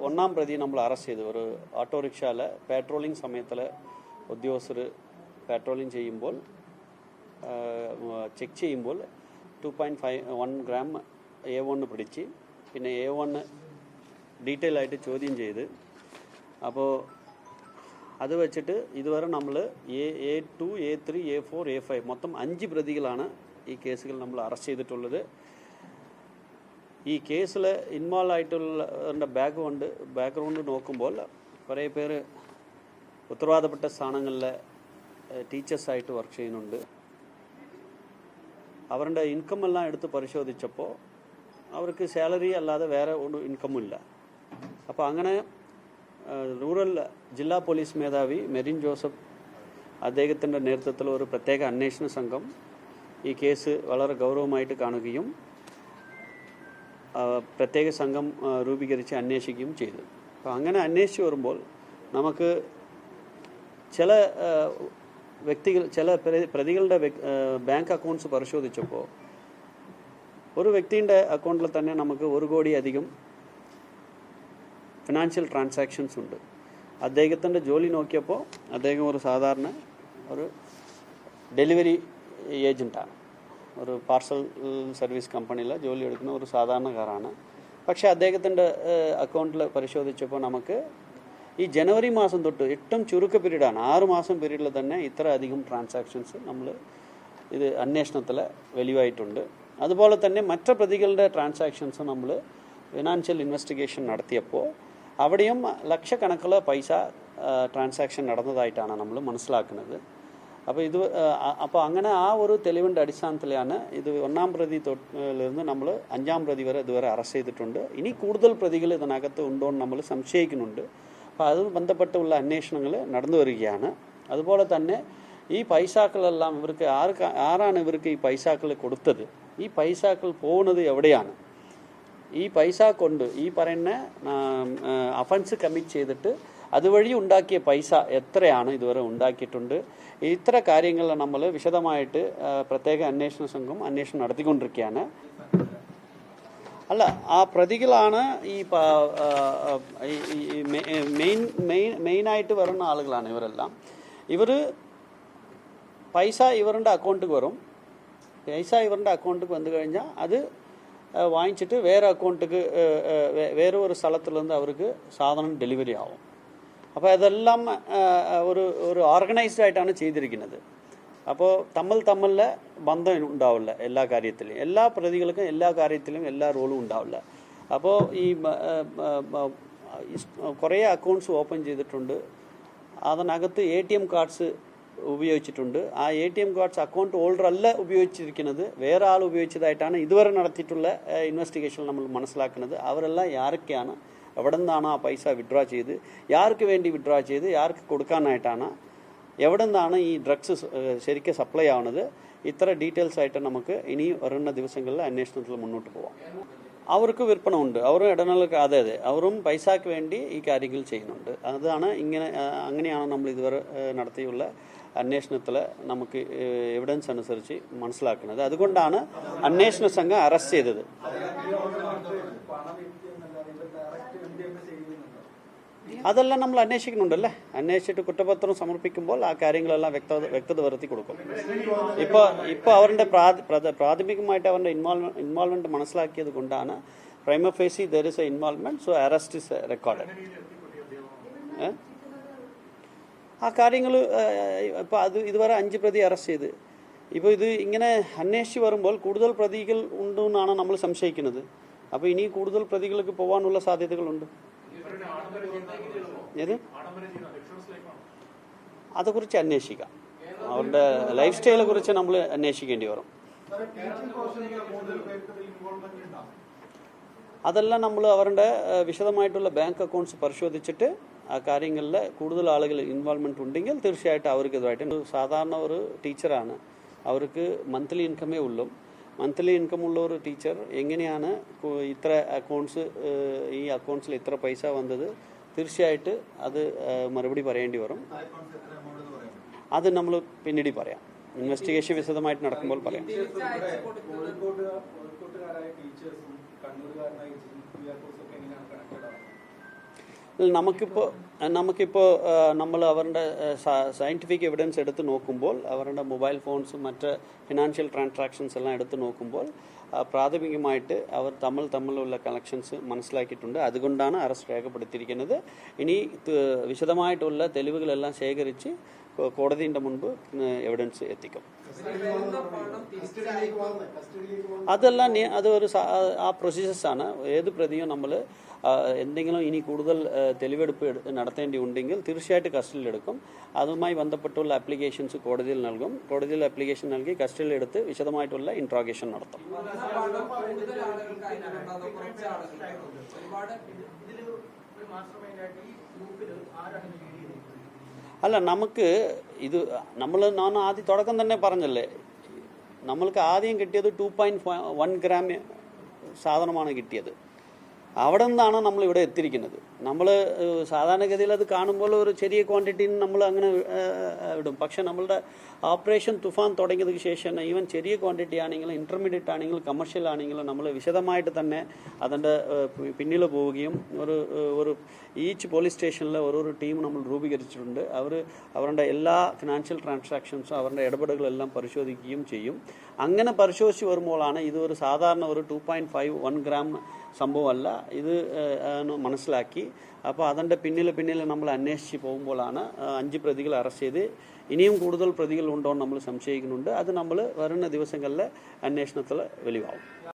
ഒന്നാം പ്രതി നമ്മൾ അറസ്റ്റ് ചെയ്തു. ഒരു ഓട്ടോറിക്ഷയിൽ പെട്രോളിംഗ് സമയത്തിൽ ഉദ്യോഗസ്ഥർ പെട്രോളിംഗ് ചെയ്യുമ്പോൾ ചെക്ക് ചെയ്യുമ്പോൾ 2.51 ഗ്രാം A1 പിടിച്ച് പിന്നെ A1 ഡീറ്റെയിൽ ആയിട്ട് ചോദ്യം ചെയ്ത് അപ്പോൾ അത് വെച്ചിട്ട് ഇതുവരെ നമ്മൾ A2, A3, A4, A5 മൊത്തം 5 പ്രതികളാണ് ഈ കേസുകൾ നമ്മൾ അറസ്റ്റ് ചെയ്തിട്ടുള്ളത്. ഈ കേസിൽ ഇൻവോൾവ് ആയിട്ടുള്ള ബാക്ക്ഗ്രൗണ്ട് നോക്കുമ്പോൾ കുറേ പേര് ഉത്തരവാദപ്പെട്ട സ്ഥാനങ്ങളിൽ ടീച്ചേഴ്സായിട്ട് വർക്ക് ചെയ്യുന്നുണ്ട്. അവരുടെ ഇൻകമെല്ലാം എടുത്ത് പരിശോധിച്ചപ്പോൾ അവർക്ക് സാലറി അല്ലാതെ വേറെ ഒരു ഇൻകമില്ല. അപ്പോൾ അങ്ങനെ റൂറൽ ജില്ലാ പോലീസ് മേധാവി മെറിൻ ജോസഫ് അദ്ദേഹത്തിൻ്റെ നേതൃത്വത്തിൽ ഒരു പ്രത്യേക അന്വേഷണ സംഘം ഈ കേസ് വളരെ ഗൗരവമായിട്ട് കാണുകയും പ്രത്യേക സംഘം രൂപീകരിച്ച് അന്വേഷിക്കുകയും ചെയ്തു. അപ്പോൾ അങ്ങനെ അന്വേഷിച്ച് വരുമ്പോൾ നമുക്ക് ചില പ്രതികളുടെ ബാങ്ക് അക്കൗണ്ട്സ് പരിശോധിച്ചപ്പോൾ ഒരു വ്യക്തിയുടെ അക്കൗണ്ടിൽ തന്നെ നമുക്ക് 1 കോടി അധികം ഫിനാൻഷ്യൽ ട്രാൻസാക്ഷൻസ് ഉണ്ട്. അദ്ദേഹത്തിൻ്റെ ജോലി നോക്കിയപ്പോൾ അദ്ദേഹം ഒരു സാധാരണ ഒരു ഡെലിവറി ഏജൻറ്റാണ്. ഒരു പാർസൽ സർവീസ് കമ്പനിയിൽ ജോലി എടുക്കുന്ന ഒരു സാധാരണക്കാരാണ്. പക്ഷേ അദ്ദേഹത്തിൻ്റെ അക്കൗണ്ടിൽ പരിശോധിച്ചപ്പോൾ നമുക്ക് ഈ ജനുവരി മാസം തൊട്ട് ഏറ്റവും ചുരുക്ക പീരീഡാണ്, 6 മാസം പീരീഡിൽ തന്നെ ഇത്ര അധികം ട്രാൻസാക്ഷൻസ് നമ്മൾ ഇത് അന്വേഷണത്തിൽ വെളിവായിട്ടുണ്ട്. അതുപോലെ തന്നെ മറ്റ് പ്രതികളുടെ ട്രാൻസാക്ഷൻസ് നമ്മൾ ഫിനാൻഷ്യൽ ഇൻവെസ്റ്റിഗേഷൻ നടത്തിയപ്പോൾ അവിടെയും ലക്ഷക്കണക്കിന് പൈസ ട്രാൻസാക്ഷൻ നടന്നതായിട്ടാണ് നമ്മൾ മനസ്സിലാക്കുന്നത്. അപ്പോൾ അങ്ങനെ ആ ഒരു തെളിവിൻ്റെ അടിസ്ഥാനത്തിലാണ് ഇത് 1-ാം പ്രതി തൊട്ടിലിരുന്ന് നമ്മൾ 5-ാം പ്രതി വരെ ഇതുവരെ അറസ്റ്റ് ചെയ്തിട്ടുണ്ട്. ഇനി കൂടുതൽ പ്രതികൾ ഇതിനകത്ത് ഉണ്ടോ എന്ന് നമ്മൾ സംശയിക്കുന്നുണ്ട്. അപ്പോൾ അത് ബന്ധപ്പെട്ടുള്ള അന്വേഷണങ്ങൾ നടന്നു വരികയാണ്. അതുപോലെ തന്നെ ഈ പൈസകളെല്ലാം ആരാണ് ഇവർക്ക് ഈ പൈസകൾ കൊടുത്തത്, ഈ പൈസകൾ പോകുന്നത് എവിടെയാണ്, ഈ പൈസ കൊണ്ട് ഈ പറയുന്ന അഫൻസ് കമ്മിറ്റ് ചെയ്തിട്ട് അതുവഴി ഉണ്ടാക്കിയ പൈസ എത്രയാണ് ഇതുവരെ ഉണ്ടാക്കിയിട്ടുണ്ട്, ഇത്ര കാര്യങ്ങൾ നമ്മൾ വിശദമായിട്ട് പ്രത്യേക അന്വേഷണ സംഘം അന്വേഷണം നടത്തിക്കൊണ്ടിരിക്കുകയാണ്. അല്ല, ആ പ്രതികളാണ് ഈ മെയിനായിട്ട് വരുന്ന ആളുകളാണ് ഇവരെല്ലാം. പൈസ ഇവരുടെ അക്കൗണ്ടിൽ വരും. പൈസ ഇവരുടെ അക്കൗണ്ടിൽ വന്നു കഴിഞ്ഞാൽ അത് വാങ്ങിച്ചിട്ട് വേറെ ഒരു സ്ഥലത്തിൽ നിന്ന് അവർക്ക് സാധനം ഡെലിവറി ആവും. അപ്പോൾ അതെല്ലാം ഒരു ഓർഗനൈസ്ഡ് ആയിട്ടാണ് ചെയ്തിരിക്കുന്നത്. അപ്പോൾ തമ്മിൽ ബന്ധം ഉണ്ടാവില്ല എല്ലാ കാര്യത്തിലും. എല്ലാ പ്രതികൾക്കും എല്ലാ കാര്യത്തിലും എല്ലാ റോളും ഉണ്ടാവില്ല. അപ്പോൾ ഈ കുറേ അക്കൗണ്ട്സ് ഓപ്പൺ ചെയ്തിട്ടുണ്ട്. അതിനകത്ത് ATM കാർഡ്സ് ഉപയോഗിച്ചിട്ടുണ്ട്. ആ ATM കാർഡ്സ് അക്കൗണ്ട് ഹോൾഡർ അല്ല ഉപയോഗിച്ചിരിക്കുന്നത്, വേറെ ആൾ ഉപയോഗിച്ചതായിട്ടാണ് ഇതുവരെ നടത്തിയിട്ടുള്ള ഇൻവെസ്റ്റിഗേഷൻ നമ്മൾ മനസ്സിലാക്കുന്നത്. അവരെല്ലാം ആരൊക്കെയാണ്, എവിടെ നിന്നാണ് ആ പൈസ വിഡ്രോ ചെയ്ത്, ആർക്ക് വേണ്ടി വിഡ്രോ ചെയ്ത്, ആർക്ക് കൊടുക്കാനായിട്ടാണ്, എവിടെ നിന്നാണ് ഈ ഡ്രഗ്സ് ശരിക്കും സപ്ലൈ ആവുന്നത്, ഇത്ര ഡീറ്റെയിൽസ് ആയിട്ട് നമുക്ക് ഇനി വരുന്ന ദിവസങ്ങളിൽ അന്വേഷണത്തിൽ മുന്നോട്ട് പോവാം. അവർക്ക് വിൽപ്പന ഉണ്ട്, അവരും ഇടനിലക്ക് അതെ അവരും പൈസയ്ക്ക് വേണ്ടി ഈ കാര്യങ്ങൾ ചെയ്യുന്നുണ്ട്. അതാണ് അങ്ങനെയാണ് നമ്മൾ ഇതുവരെ നടത്തിയുള്ള അന്വേഷണത്തിൽ നമുക്ക് എവിഡൻസ് അനുസരിച്ച് മനസ്സിലാക്കുന്നത്. അതുകൊണ്ടാണ് അന്വേഷണ സംഘം അറസ്റ്റ് ചെയ്തത്. അതെല്ലാം നമ്മൾ അന്വേഷിക്കുന്നുണ്ടല്ലേ. അന്വേഷിച്ചിട്ട് കുറ്റപത്രം സമർപ്പിക്കുമ്പോൾ ആ കാര്യങ്ങളെല്ലാം വ്യക്തത വരുത്തി കൊടുക്കും. ഇപ്പോൾ അവരുടെ പ്രാഥമികമായിട്ട് അവരുടെ ഇൻവോൾവ്മെന്റ് മനസ്സിലാക്കിയത് കൊണ്ടാണ് prima facie there is a involvement, so arrest is recorded. ആ കാര്യങ്ങൾ ഇപ്പോൾ ഇതുവരെ 5 പ്രതി അറസ്റ്റ് ചെയ്ത്, ഇപ്പോൾ ഇത് ഇങ്ങനെ അന്വേഷിച്ച് വരുമ്പോൾ കൂടുതൽ പ്രതികൾ ഉണ്ടെന്നാണ് നമ്മൾ സംശയിക്കുന്നത്. അപ്പോൾ ഇനി കൂടുതൽ പ്രതികൾക്ക് പോകാനുള്ള സാധ്യതകളുണ്ട്. അതേക്കുറിച്ച് അന്വേഷിക്കാം. അവരുടെ ലൈഫ് സ്റ്റൈലെ കുറിച്ച് നമ്മൾ അന്വേഷിക്കേണ്ടി വരും. അതെല്ലാം നമ്മൾ അവരുടെ വിശദമായിട്ടുള്ള ബാങ്ക് അക്കൗണ്ട്സ് പരിശോധിച്ചിട്ട് ആ കാര്യങ്ങളിൽ കൂടുതൽ ആളുകൾ ഇൻവോൾവ്മെന്റ് ഉണ്ടെങ്കിൽ തീർച്ചയായിട്ടും അവർക്ക് ഇതുമായിട്ട്. സാധാരണ ഒരു ടീച്ചറാണ്, അവർക്ക് മന്ത്ലി ഇൻകമേ ഉള്ളൂ. മന്ത്ലി ഇൻകം ഉള്ള ഒരു ടീച്ചർ എങ്ങനെയാണ് ഇത്ര അക്കൗണ്ട്സ്, ഈ അക്കൗണ്ട്സിൽ ഇത്ര പൈസ വന്നത്, തീർച്ചയായിട്ട് അത് മറുപടി പറയേണ്ടി വരും. അത് നമ്മൾ പിന്നീട് പറയാം, ഇൻവെസ്റ്റിഗേഷൻ വിശദമായിട്ട് നടക്കുമ്പോൾ പറയാം. നമുക്കിപ്പോൾ നമ്മൾ അവരുടെ സയൻറ്റിഫിക് എവിഡൻസ് എടുത്ത് നോക്കുമ്പോൾ അവരുടെ മൊബൈൽ ഫോൺസും മറ്റ് ഫിനാൻഷ്യൽ ട്രാൻസാക്ഷൻസ് എല്ലാം എടുത്ത് നോക്കുമ്പോൾ പ്രാഥമികമായിട്ട് അവർ തമ്മിലുള്ള കണക്ഷൻസ് മനസ്സിലാക്കിയിട്ടുണ്ട്. അതുകൊണ്ടാണ് അറസ്റ്റ് രേഖപ്പെടുത്തിയിരിക്കുന്നത്. ഇനി വിശദമായിട്ടുള്ള തെളിവുകളെല്ലാം ശേഖരിച്ച് കോടതിയുടെ മുൻപ് എവിഡൻസ് എത്തിക്കും. അതെല്ലാം അതൊരു ആ പ്രൊസീജിയേഴ്സാണ്. ഏത് പ്രതിയും നമ്മൾ എന്തെങ്കിലും ഇനി കൂടുതൽ തെളിവെടുപ്പ് നടത്തേണ്ടി ഉണ്ടെങ്കിൽ തീർച്ചയായിട്ടും കസ്റ്റഡിയിലെടുക്കും. അതുമായി ബന്ധപ്പെട്ടുള്ള ആപ്ലിക്കേഷൻസ് കോടതിയിൽ നൽകും. കോടതിയിൽ ആപ്ലിക്കേഷൻ നൽകി കസ്റ്റഡിയിലെടുത്ത് വിശദമായിട്ടുള്ള ഇൻട്രോഗേഷൻ നടത്തും. അല്ല, നമുക്ക് ഇത് ഞാൻ ആദ്യം തുടക്കം തന്നെ പറഞ്ഞല്ലേ, നമ്മൾക്ക് ആദ്യം കിട്ടിയത് 2.1 ഗ്രാം സാധനമാണ് കിട്ടിയത്. അവിടെ നിന്നാണ് നമ്മൾ ഇവിടെ എത്തിയിരിക്കുന്നത്. നമ്മൾ സാധാരണഗതിയിൽ അത് കാണുമ്പോൾ ഒരു ചെറിയ ക്വാണ്ടിറ്റി നമ്മൾ അങ്ങനെ ഇടും. പക്ഷെ നമ്മളുടെ ഓപ്പറേഷൻ തുഫാൻ തുടങ്ങിയതിന് ശേഷം ഈവൻ ചെറിയ ക്വാണ്ടിറ്റി ആണെങ്കിലും ഇൻ്റർമീഡിയറ്റ് ആണെങ്കിലും കമേഴ്ഷ്യൽ ആണെങ്കിലും നമ്മൾ വിശദമായിട്ട് തന്നെ അതിൻ്റെ പിന്നിൽ പോവുകയും ഒരു ഈച്ച് പോലീസ് സ്റ്റേഷനിൽ ഓരോരോ ടീം നമ്മൾ രൂപീകരിച്ചിട്ടുണ്ട്. അവരുടെ എല്ലാ ഫിനാൻഷ്യൽ ട്രാൻസാക്ഷൻസും അവരുടെ ഇടപെടലുകളെല്ലാം പരിശോധിക്കുകയും ചെയ്യും. അങ്ങനെ പരിശോധിച്ച് വരുമ്പോഴാണ് ഇത് ഒരു സാധാരണ ഒരു 2.51 ഗ്രാം സംഭവമല്ല ഇത് മനസ്സിലാക്കി. അപ്പോൾ അതിൻ്റെ പിന്നിൽ നമ്മൾ അന്വേഷിച്ച് പോകുമ്പോഴാണ് 5 പ്രതികളെ അറസ്റ്റ് ചെയ്ത് ഇനിയും കൂടുതൽ പ്രതികൾ ഉണ്ടോ എന്ന് നമ്മൾ സംശയിക്കുന്നുണ്ട്. അത് നമ്മൾ വരുന്ന ദിവസങ്ങളിലെ അന്വേഷണത്തിൽ വെളിവാകും.